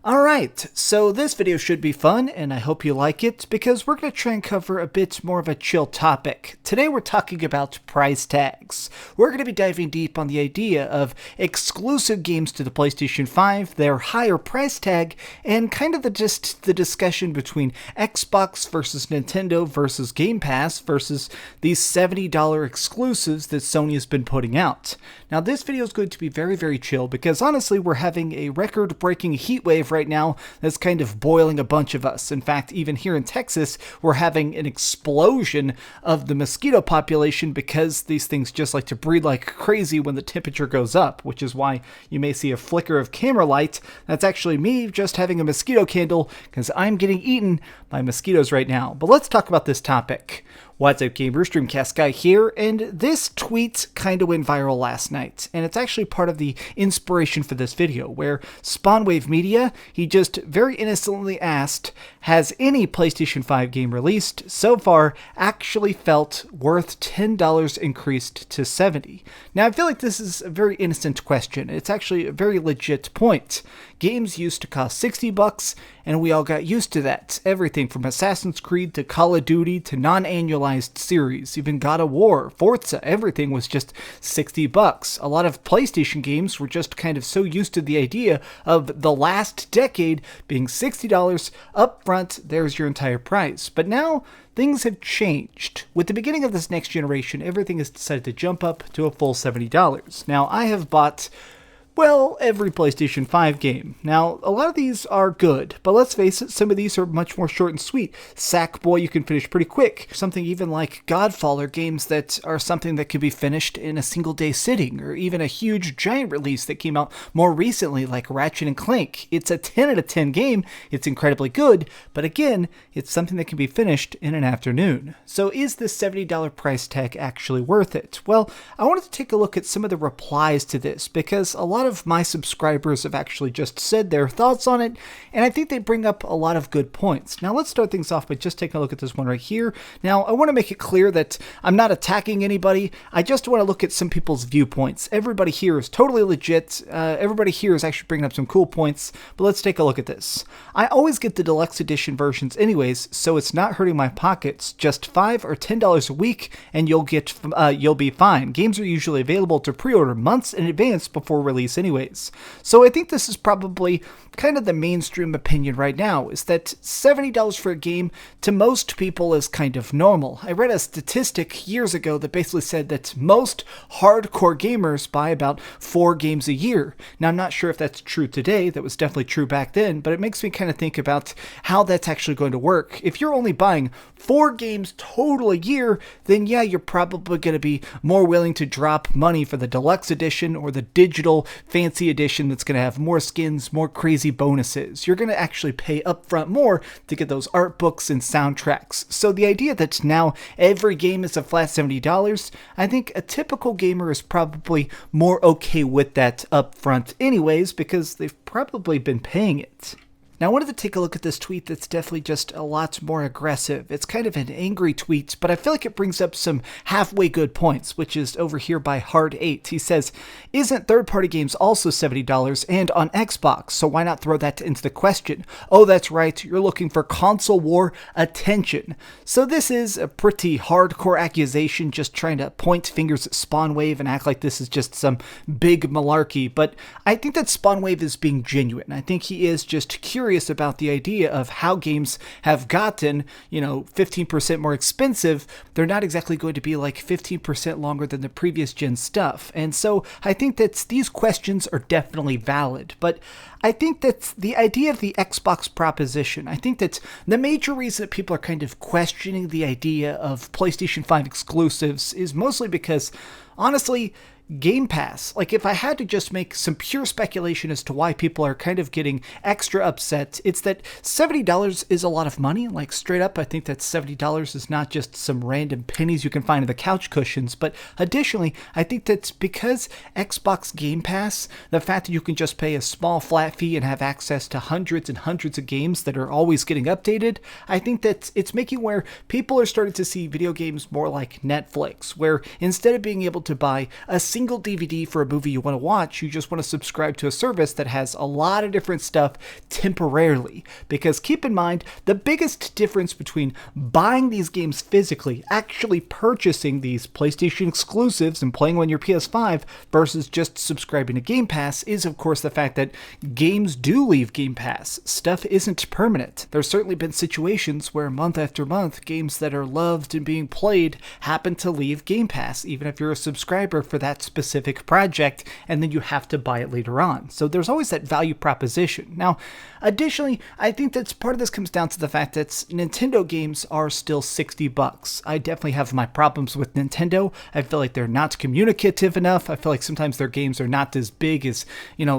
Alright, so this video should be fun, and I hope you like it, because we're going to try and cover a bit more of a chill topic. Today we're talking about price tags. We're going to be diving deep on the idea of exclusive games to the PlayStation 5, their higher price tag, and kind of the discussion between Xbox versus Nintendo versus Game Pass versus these $70 exclusives that Sony has been putting out. Now this video is going to be very, very chill, because honestly we're having a record-breaking heat wave right now that's kind of boiling a bunch of us. In fact, even here in Texas, we're having an explosion of the mosquito population because these things just like to breed like crazy when the temperature goes up, which is why you may see a flicker of camera light. That's actually me just having a mosquito candle because I'm getting eaten by mosquitoes right now. But let's talk about this topic. What's up, gamers? DreamcastGuy here, and this tweet kind of went viral last night, and it's actually part of the inspiration for this video, where SpawnWaveMedia, he just very innocently asked, has any PlayStation 5 game released so far actually felt worth $10 increased to $70? Now, I feel like this is a very innocent question. It's actually a very legit point. Games used to cost $60, and we all got used to that. Everything from Assassin's Creed to Call of Duty to non-annualized series, even God of War, Forza, everything was just $60. A lot of PlayStation games were just kind of so used to the idea of the last decade being $60 up front, there's your entire price. But now, things have changed. With the beginning of this next generation, everything has decided to jump up to a full $70. Now, I have bought, well, every PlayStation 5 game. Now, a lot of these are good, but let's face it, some of these are much more short and sweet. Sackboy you can finish pretty quick. Something even like Godfall are games that are something that can be finished in a single day sitting, or even a huge giant release that came out more recently like Ratchet and Clank. It's a 10 out of 10 game, it's incredibly good, but again, it's something that can be finished in an afternoon. So is this $70 price tag actually worth it? Well, I wanted to take a look at some of the replies to this, because a lot of my subscribers have actually just said their thoughts on it, and I think they bring up a lot of good points. Now let's start things off by just taking a look at this one right here. Now I want to make it clear that I'm not attacking anybody, I just want to look at some people's viewpoints. Everybody here is totally legit, everybody here is actually bringing up some cool points, but let's take a look at this. I always get the deluxe edition versions anyways, so it's not hurting my pockets. Just $5 or $10 a week and you'll be fine. Games are usually available to pre-order months in advance before release anyways. So I think this is probably kind of the mainstream opinion right now, is that $70 for a game to most people is kind of normal. I read a statistic years ago that basically said that most hardcore gamers buy about 4 games a year. Now I'm not sure if that's true today, that was definitely true back then, but it makes me kind of think about how that's actually going to work. If you're only buying 4 games total a year, then yeah, you're probably going to be more willing to drop money for the deluxe edition or the digital fancy edition that's going to have more skins, more crazy bonuses. You're going to actually pay upfront more to get those art books and soundtracks. So the idea that now every game is a flat $70, I think a typical gamer is probably more okay with that upfront anyways, because they've probably been paying it. Now I wanted to take a look at this tweet that's definitely just a lot more aggressive. It's kind of an angry tweet, but I feel like it brings up some halfway good points, which is over here by Hard8. He says, isn't third-party games also $70 and on Xbox, so why not throw that into the question? Oh, that's right, you're looking for console war attention. So this is a pretty hardcore accusation, just trying to point fingers at SpawnWave and act like this is just some big malarkey, but I think that SpawnWave is being genuine. I think he is just curious about the idea of how games have gotten, 15% more expensive. They're not exactly going to be like 15% longer than the previous gen stuff. And so I think that these questions are definitely valid, but I think that the idea of the Xbox proposition, I think that the major reason that people are kind of questioning the idea of PlayStation 5 exclusives is mostly because, honestly, Game Pass, like if I had to just make some pure speculation as to why people are kind of getting extra upset, it's that $70 is a lot of money. Like straight up, I think that $70 is not just some random pennies you can find in the couch cushions, but additionally, I think that's because Xbox Game Pass, the fact that you can just pay a small flat fee and have access to hundreds and hundreds of games that are always getting updated, I think that it's making where people are starting to see video games more like Netflix, where instead of being able to buy a single single DVD for a movie you want to watch. You just want to subscribe to a service that has a lot of different stuff temporarily. Because keep in mind, the biggest difference between buying these games physically, actually purchasing these PlayStation exclusives and playing on your PS5 versus just subscribing to Game Pass is, of course, the fact that games do leave Game Pass. Stuff isn't permanent. There's certainly been situations where month after month, games that are loved and being played happen to leave Game Pass, even if you're a subscriber for that specific project, and then you have to buy it later on. So there's always that value proposition. Now, additionally, I think that part of this comes down to the fact that Nintendo games are still $60. I definitely have my problems with Nintendo. I feel like they're not communicative enough. I feel like sometimes their games are not as big as,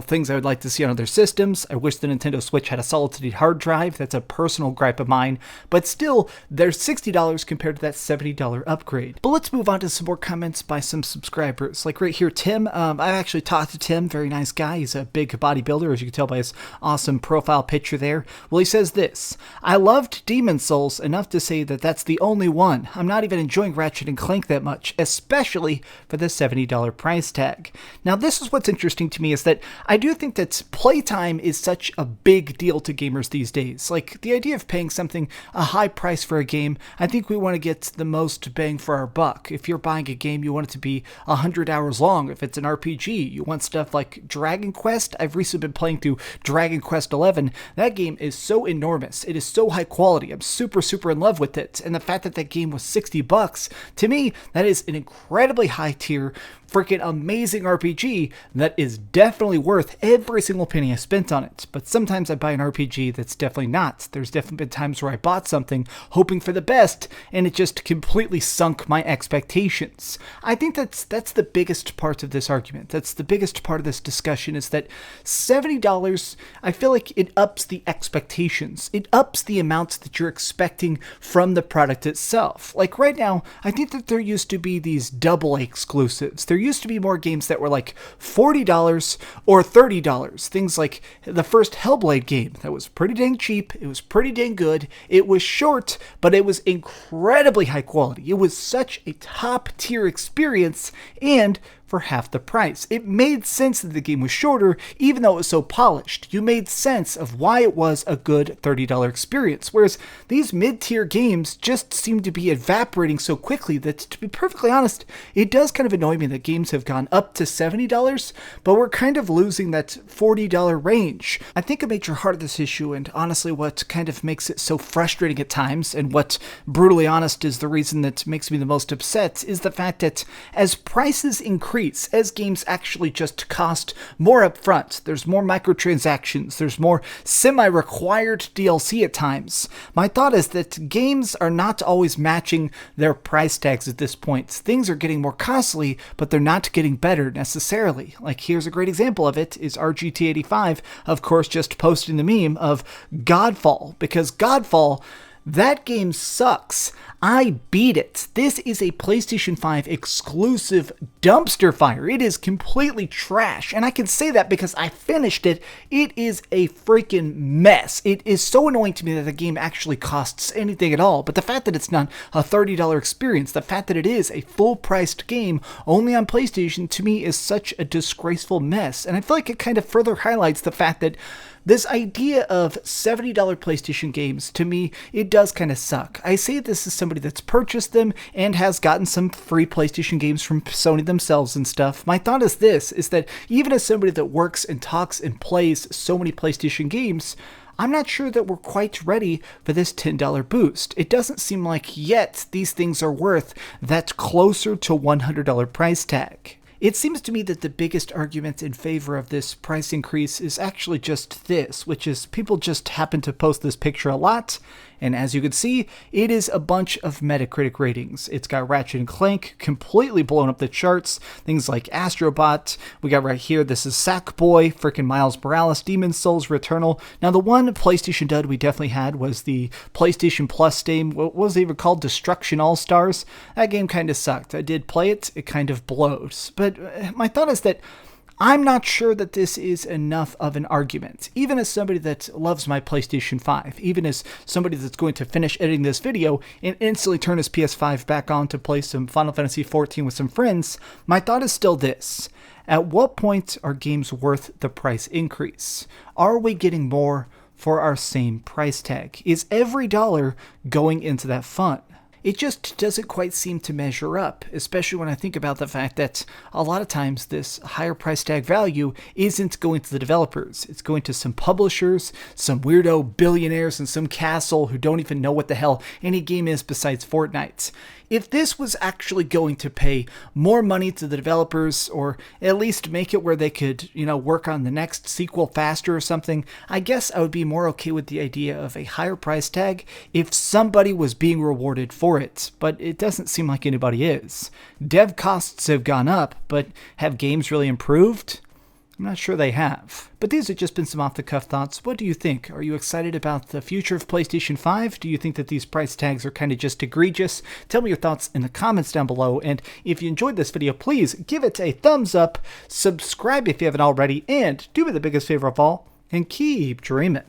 things I would like to see on other systems. I wish the Nintendo Switch had a solid-state hard drive. That's a personal gripe of mine. But still, they're $60 compared to that $70 upgrade. But let's move on to some more comments by some subscribers. Like right here, Tim. I've actually talked to Tim. Very nice guy. He's a big bodybuilder, as you can tell by his awesome profile picture there. Well, he says this: I loved Demon's Souls enough to say that that's the only one. I'm not even enjoying Ratchet and Clank that much, especially for the $70 price tag. Now, this is what's interesting to me, is that I do think that playtime is such a big deal to gamers these days. Like, the idea of paying something a high price for a game, I think we want to get the most bang for our buck. If you're buying a game, you want it to be 100 hours long. If it's an RPG, you want stuff like Dragon Quest. I've recently been playing through Dragon Quest 11. That game is so enormous. It is so high quality. I'm super in love with it. And the fact that that game was $60, to me, that is an incredibly high tier, freaking amazing RPG that is definitely worth every single penny I spent on it. But sometimes I buy an RPG that's definitely not. There's definitely been times where I bought something hoping for the best, and it just completely sunk my expectations. I think that's the biggest part of this argument. That's the biggest part of this discussion, is that $70, I feel like it ups the expectations. It ups the amount that you're expecting from the product itself. Like right now, I think that there used to be these AA exclusives. There used to be more games that were like $40 or $30. Things like the first Hellblade game that was pretty dang cheap. It was pretty dang good. It was short, but it was incredibly high quality. It was such a top tier experience, and for half the price. It made sense that the game was shorter, even though it was so polished. You made sense of why it was a good $30 experience, whereas these mid-tier games just seem to be evaporating so quickly that, to be perfectly honest, it does kind of annoy me that games have gone up to $70, but we're kind of losing that $40 range. I think a major heart of this issue, and honestly what kind of makes it so frustrating at times, and what, brutally honest, is the reason that makes me the most upset, is the fact that as prices increase, as games actually just cost more upfront, there's more microtransactions, there's more semi-required DLC at times. My thought is that games are not always matching their price tags at this point. Things are getting more costly, but they're not getting better necessarily. Like, here's a great example of it, is RGT85, of course, just posting the meme of Godfall, because Godfall, that game sucks. I beat it. This is a PlayStation 5 exclusive dumpster fire. It is completely trash. And I can say that because I finished it. It is a freaking mess. It is so annoying to me that the game actually costs anything at all. But the fact that it's not a $30 experience, the fact that it is a full-priced game only on PlayStation, to me is such a disgraceful mess. And I feel like it kind of further highlights the fact that this idea of $70 PlayStation games, to me, it does kind of suck. I say this as somebody that's purchased them and has gotten some free PlayStation games from Sony themselves and stuff. My thought is this, is that even as somebody that works and talks and plays so many PlayStation games, I'm not sure that we're quite ready for this $10 boost. It doesn't seem like yet these things are worth that closer to $100 price tag. It seems to me that the biggest argument in favor of this price increase is actually just this, which is people just happen to post this picture a lot, and as you can see, it is a bunch of Metacritic ratings. It's got Ratchet and Clank completely blown up the charts, things like Astrobot, we got right here, this is Sackboy, freaking Miles Morales, Demon's Souls, Returnal. Now the one PlayStation dud we definitely had was the PlayStation Plus game, what was it even called, Destruction All-Stars? That game kind of sucked. I did play it, it kind of blows. But my thought is that I'm not sure that this is enough of an argument. Even as somebody that loves my PlayStation 5, even as somebody that's going to finish editing this video and instantly turn his PS5 back on to play some Final Fantasy XIV with some friends, my thought is still this. At what point are games worth the price increase? Are we getting more for our same price tag? Is every dollar going into that fund? It just doesn't quite seem to measure up, especially when I think about the fact that a lot of times this higher price tag value isn't going to the developers. It's going to some publishers, some weirdo billionaires in some castle who don't even know what the hell any game is besides Fortnite. If this was actually going to pay more money to the developers, or at least make it where they could, work on the next sequel faster or something, I guess I would be more okay with the idea of a higher price tag if somebody was being rewarded for it, but it doesn't seem like anybody is. Dev costs have gone up, but have games really improved? I'm not sure they have. But these have just been some off-the-cuff thoughts. What do you think? Are you excited about the future of PlayStation 5? Do you think that these price tags are kind of just egregious? Tell me your thoughts in the comments down below. And if you enjoyed this video, please give it a thumbs up, subscribe if you haven't already, and do me the biggest favor of all, and keep dreaming.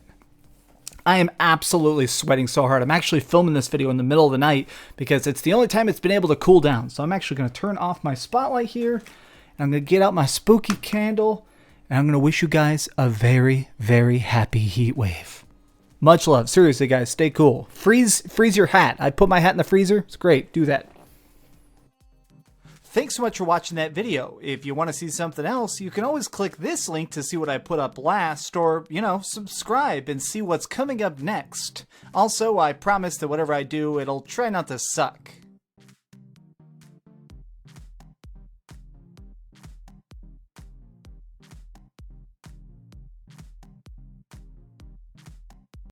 I am absolutely sweating so hard. I'm actually filming this video in the middle of the night because it's the only time it's been able to cool down. So I'm actually going to turn off my spotlight here. And I'm going to get out my spooky candle. And I'm going to wish you guys a very, very happy heat wave. Much love. Seriously, guys, stay cool. Freeze your hat. I put my hat in the freezer. It's great. Do that. Thanks so much for watching that video. If you want to see something else, you can always click this link to see what I put up last, or, subscribe and see what's coming up next. Also, I promise that whatever I do, it'll try not to suck.